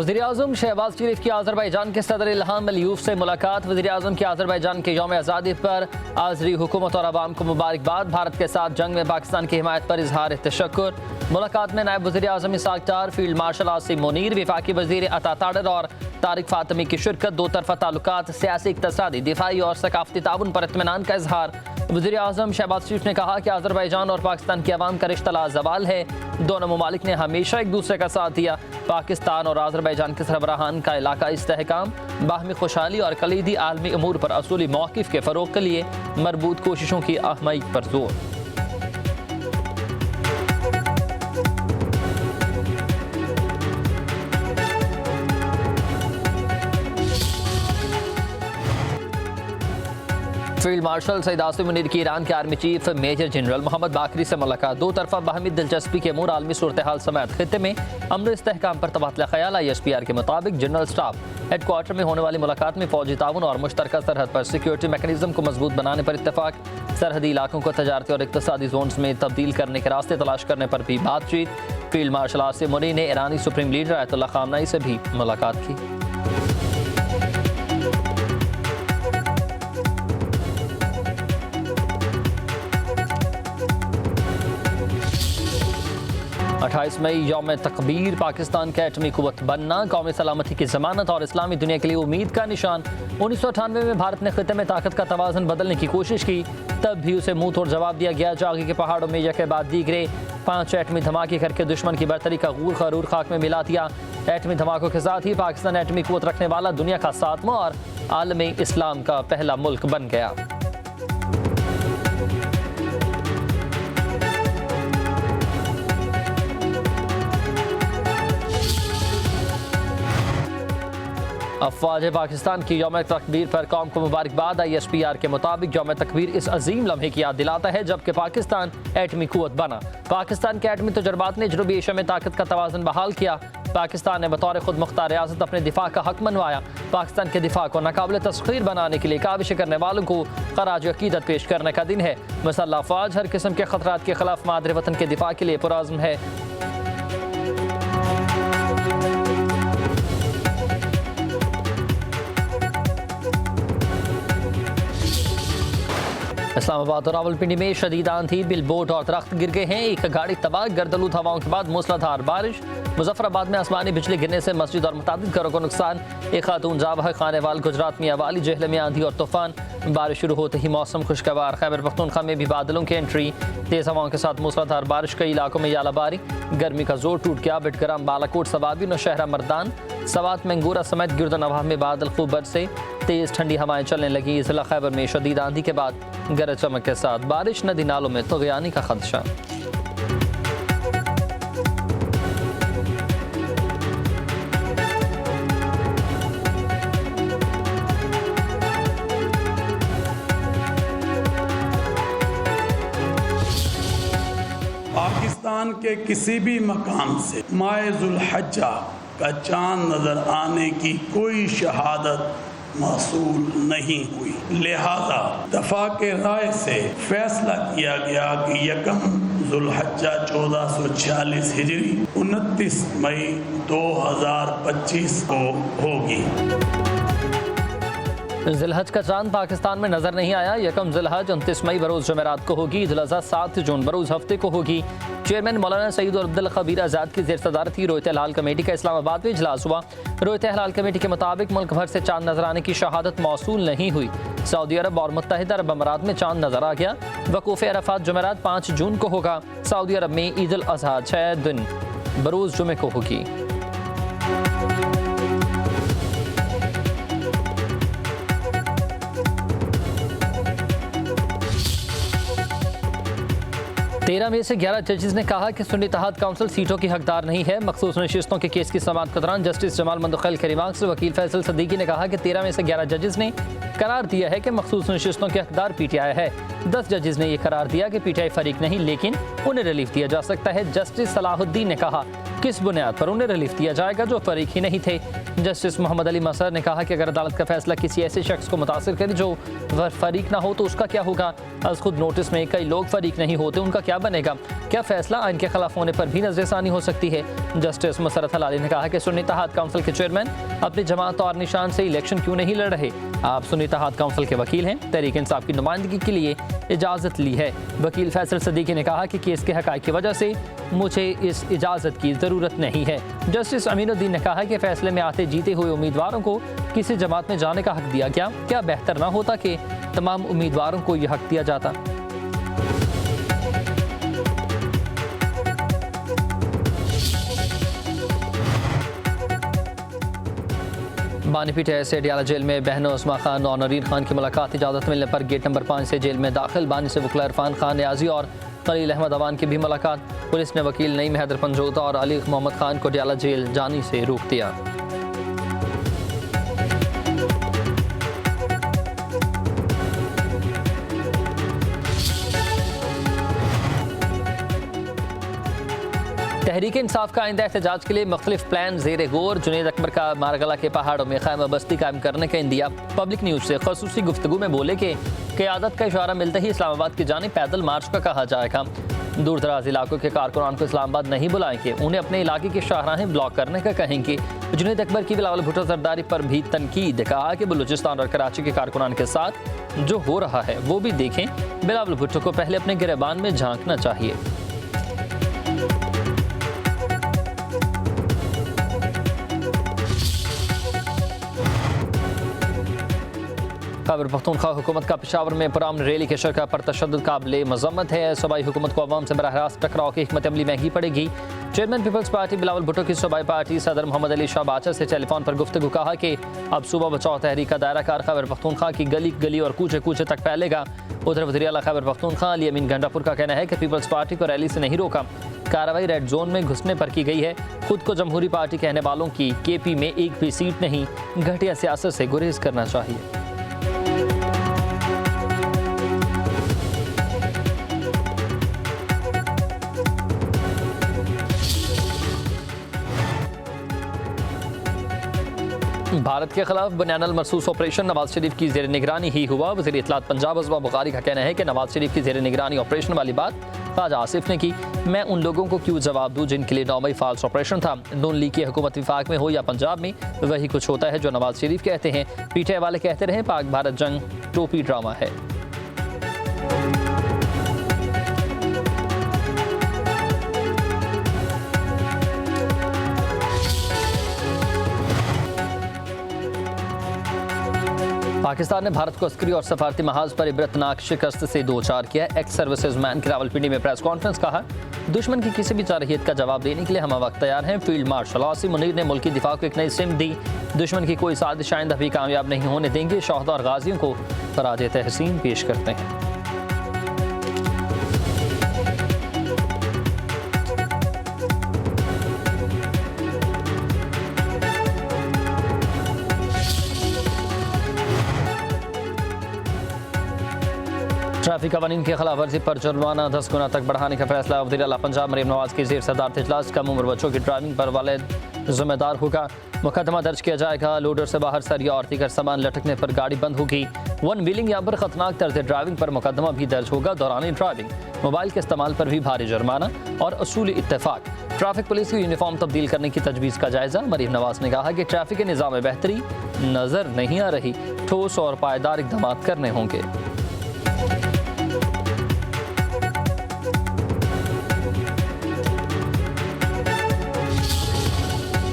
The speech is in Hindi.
वज़ीर-ए-आज़म शहबाज शरीफ की आज़रबाईजान के सदर इल्हाम अलीयूफ से मुलाकात। वज़ीर-ए-आज़म की आज़रबाईजान के यौम आज़ादी पर आज़री हुकूमत और आवाम को मुबारकबाद। भारत के साथ जंग में पाकिस्तान की हिमायत पर इजहार तशक्कुर। मुलाकात में नायब वज़ीर-ए-आज़म इसाक डार, फील्ड मार्शल आसिम मुनीर, वफाकी वज़ीर अता ताडर और तारिक फातमी की शिरकत। दो तरफ़ा ताल्लुकात, सियासी, इक़्तिसादी, दिफाई और सकाफ़ती ताउन पर इत्मीनान का इजहार। वज़ीर-ए-आज़म शहबाज शरीफ ने कहा कि आज़रबाईजान और पाकिस्तान की आवाम का रिश्ता लाज़वाल है। दोनों ममालिक ने हमेशा एक दूसरे का साथ दिया। पाकिस्तान और आज़रबाईजान के सरबराहान का इलाका इस्तेहकाम, बाहमी खुशहाली और कलीदी आलमी अमूर पर असूली मौक़िफ़ के फ़रोग़ के लिए मरबूत कोशिशों की अहमियत पर जोर। फील्ड मार्शल सईद आसिम मुनीर की ईरान के army chief major general Mohammad Bagheri से मुलाकात। दो तरफा बाहमी दिलचस्पी के अमूर, आलमी सूरत हाल समेत खित्ते में अमन इस्तेहकाम पर तबादला ख्याल। ISPR के मुताबिक जनरल स्टाफ हेडक्वार्टर में होने वाली मुलाकात में फौजी ताउन और मुश्तरका सरहद पर सिक्योरिटी मैकेनिज्म को मजबूत बनाने पर इत्तेफाक। सरहदी इलाकों को तजारती और इक़्तिसादी जोन्स में तब्दील करने के रास्ते तलाश करने पर भी बातचीत। फील्ड मार्शल आसिम मुनीर ने ईरानी सुप्रीम लीडर आयतुल्लाह ख़ामनेई से भी मुलाकात की। अट्ठाईस मई यौम तकबीर, पाकिस्तान का एटमी कुव्वत बनना कौमी सलामती की जमानत और इस्लामी दुनिया के लिए उम्मीद का निशान। 1998 में भारत ने खित्ते में ताकत का तवाज़ुन बदलने की कोशिश की, तब भी उसे मुंह तोड़ जवाब दिया गया। जागी के पहाड़ों में यके बाद दीगरे 5 एटमी धमाके करके दुश्मन की बर्तरी का गूर खरूर खाक में मिला दिया। एटमी धमाकों के साथ ही पाकिस्तान एटमी कुव्वत रखने वाला दुनिया का 7वां और आलमी इस्लाम का पहला मुल्क बन गया। अफवाज पाकिस्तान की यौम तकबीर पर कौम को मुबारकबाद। ISPR के मुताबिक यौम तकबीर इस अजीम लम्हे की याद दिलाता है जबकि पाकिस्तान एटमी कुव्वत बना। पाकिस्तान के एटमी तजुर्बात ने जनूबी एशिया में ताकत का तवाज़ुन बहाल किया। पाकिस्तान ने बतौर खुद मुख्तार रियासत अपने दिफा का हक मनवाया। पाकिस्तान के दिफा को नाकाबिल तस्खीर बनाने के लिए काविश करने वालों को खराज अकीदत पेश करने का दिन है। मुसल्लह अफवाज हर किस्म के खतरात के खिलाफ मादरे वतन के दिफा के लिए पुरअज़्म है। इस्लामाबाद और रावलपिंडी में शदीद आंधी, बिलबोर्ड और दरख्त गिर गए हैं। एक गाड़ी तबाह, गर्दलूद हवाओं के बाद मूसलाधार बारिश। मुजफ्फराबाद में आसमानी बिजली गिरने से मस्जिद और मुतादिद घरों को नुकसान। एक खातून जाबह खानेवाल। गुजरात में अवाली जहल में आंधी और तूफान। बारिश शुरू होते ही मौसम खुशगवार। खैबर पख्तूनख्वा में भी बादलों की एंट्री, तेज हवाओं के साथ मूसलाधार बारिश। कई इलाकों में यालाबारी, गर्मी का जोर टूट गया। बिटग्राम, बालाकोट, सवाबी, नौशहरा, मर्दान, सवात, मंगूरा समेत गिरदनवाह में बादल खूब बरसे। तेज ठंडी हवाएं चलने लगी। जिला खैबर में शदीद आंधी के बाद गरज चमक के साथ बारिश। नदी नालों में तुग़यानी का खदशा। पाकिस्तान के किसी भी मकाम से माह ज़ुल्हज्जा का चांद नजर आने की कोई शहादत मौसूल नहीं हुई, लिहाजा दफा के राय से फैसला किया गया कि 1 ज़ुल्हज्जा 1446 हिजरी 29 मई 2025 को होगी। ज़िलहज का चांद पाकिस्तान में नजर नहीं आया। 1 ज़िलहज 29 मई बरोज़ जुमेरात को होगी। ईद उल अज़हा 7 जून बरोज़ हफ्ते को होगी। चेयरमैन मौलाना सईद अब्दुल खबीर आज़ाद की ज़ेर सदारत की रोयत हिलाल कमेटी का इस्लामाबाद में इजलास हुआ। रोयत हिलाल कमेटी के मुताबिक मुल्क भर से चांद नजर आने की शहादत मौसूल नहीं हुई। सऊदी अरब और मुत्तहिदा अरब अमारात में चांद नजर आ गया। वकूफ़ अरफात जुमेरात 5 जून को होगा। सऊदी अरब में ईद उल अज़हा 6 दिन बरोज़ जुमे को होगी। तेरह में से 11 जजेस ने कहा कि सुन्नी इत्तेहाद काउंसिल सीटों की हकदार नहीं है। मखसूस नशिस्तों के केस की समाअत के दौरान जस्टिस जमाल मंदखैल के रिमार्क से वकील फैसल सदीकी ने कहा कि 13 में से 11 जजेस ने करार दिया है कि मखसूस नशिस्तों के हकदार PTI है। 10 जजेस ने यह करार दिया कि PTI फरीक नहीं, लेकिन उन्हें रिलीफ दिया जा सकता है। जस्टिस सलाहुद्दीन ने कहा किस बुनियाद पर उन्हें रिलीफ दिया जाएगा जो फरीक ही नहीं थे। जस्टिस मोहम्मद अली मसर ने कहा कि अगर अदालत का फैसला किसी ऐसे शख्स को मुतासिर करे जो फरीक ना हो तो उसका क्या होगा। आज खुद नोटिस में कई लोग फरीक नहीं होते, उनका क्या बनेगा। क्या फैसला आइन के खिलाफ होने पर भी नजरसानी हो सकती है। जस्टिस मसरत अली ने कहा कि सुन्नी इत्तेहाद काउंसिल के चेयरमैन अपनी जमात और निशान से इलेक्शन क्यों नहीं लड़ रहे। आप सुन्नी इत्तेहाद काउंसिल के वकील हैं, तहरीक इंसाफ की नुमाइंदगी के लिए इजाज़त ली है। वकील फैसल सदीकी ने कहा कि केस के हक़ाइक़ की वजह से मुझे इस इजाज़त की ज़रूरत नहीं है। जस्टिस अमीनुद्दीन ने कहा कि फैसले में आते जीते हुए उम्मीदवारों को किसी जमात में जाने का हक दिया गया। क्या बेहतर ना होता कि तमाम उम्मीदवारों को यह हक दिया जाता। बानीपीट ऐसे अडियाला जेल में बहनों उस्मा खान और नरीन खान की मुलाकात। इजाज़त मिलने पर गेट नंबर 5 से जेल में दाखिल। बानी से वकील इरफान खान न्याजी और खलील अहमद अवान की भी मुलाकात। पुलिस ने वकील नईम हैदर पंजोता और अली मोहम्मद खान को अडियाला जेल जाने से रोक दिया। तहरीक इंसाफ का आइंदा एहतजाज के लिए मुख्तलिफ प्लान ज़ेर गौर। जुनेद अकबर का मारगला के पहाड़ों में खैमा बस्ती कायम करने का इंदिया। पब्लिक न्यूज़ से खसूसी गुफ्तगू में बोले कि क़यादत का इशारा मिलते ही इस्लामाबाद की जानिब पैदल मार्च का कहा जाएगा। दूर दराज इलाकों के कारकुनान को इस्लामाबाद नहीं बुलाएंगे, उन्हें अपने इलाके के शाहराहें ब्लॉक करने का कहेंगे। जुनेद अकबर की बिलावल भुट्टो सरदारी पर भी तनकीद। कहा कि बलूचिस्तान और कराची के कारकुनान के साथ जो हो रहा है वो भी देखें। बिलावल भुट्टो को पहले अपने गिरबान में झांकना चाहिए। खैबर पख्तूनख्वा हुकूमत का पेशावर में पुरअमन रैली के शरका पर तशद्दुद काबिल मज़म्मत है। सूबाई हुकूमत को अवाम से बराह रास्त टकराव की हिकमत अमली महंगी पड़ेगी। चेयरमैन पीपल्स पार्टी बिलावल भुट्टो की सूबाई पार्टी सदर मोहम्मद अली शाह बाचा से टेलीफोन पर गुफ्तगू। कहा कि अब सूबा बचाओ तहरीक का दायरा कार खैबर पख्तूनख्वा की गली गली और कूचे कूचे तक फैलेगा। उधर वज़ीर आला खैबर पख्तूनख्वा अली अमीन गंडापुर का कहना है कि पीपल्स पार्टी को रैली से नहीं रोका, कार्रवाई रेड जोन में घुसने पर की गई है। खुद को जमहूरी पार्टी कहने वालों की KP में एक भी सीट नहीं। घटिया सियासत से गुरेज करना चाहिए। भारत के खिलाफ बयान मरसूस ऑपरेशन नवाज शरीफ की ज़ेर निगरानी ही हुआ। वज़ीर इत्तलात पंजाब अज़वा बुखारी का कहना है कि नवाज शरीफ की ज़ेर निगरानी ऑपरेशन वाली बात ख्वाजा आसिफ ने की। मैं उन लोगों को क्यों जवाब दूं जिनके लिए 9 मई फाल्स ऑपरेशन था। नून लीग की हुकूमत विफाक में हो या पंजाब में, वही कुछ होता है जो नवाज शरीफ कहते हैं। पीटीआई वाले कहते रहे पाक भारत जंग टोपी ड्रामा है। पाकिस्तान ने भारत को अस्करी और सफारती महाज पर इबरतनाक शिकस्त से दो चार किया। एक्स सर्विसेज मैन की रावलपिंडी में प्रेस कॉन्फ्रेंस। कहा दुश्मन की किसी भी जारहियत का जवाब देने के लिए हम वक्त तैयार हैं। फील्ड मार्शल आसिम मुनीर ने मुल्की दिफा को एक नई सिमत दी। दुश्मन की कोई साजिश आइंदा भी कामयाब नहीं होने देंगे। शहदा और गाजियों को खराज तहसीन पेश करते हैं। ट्रैफिक कवानीन की खिलाफ वर्जी पर जुर्माना 10 गुना तक बढ़ाने का फैसला। वज़ीर आला पंजाब मरीम नवाज की ज़ेर सदारत इजलास। कम उम्र बच्चों की ड्राइविंग पर वालिद जिम्मेदार होगा। मुकदमा दर्ज किया जाएगा। लोडर से बाहर सरिया और दीगर सामान लटकने पर गाड़ी बंद होगी। वन व्हीलिंग या पर खतरनाक तर्ज ड्राइविंग पर मुकदमा भी दर्ज होगा। दौरान ड्राइविंग मोबाइल के इस्तेमाल पर भी भारी जुर्माना और असूली इत्तेफाक। ट्रैफिक पुलिस की यूनिफॉर्म तब्दील करने की तजवीज़ का जायजा। मरीम नवाज ने कहा कि ट्रैफिक के निज़ाम में बेहतरी नज़र नहीं आ रही, ठोस और पायदार इक़दाम करने होंगे।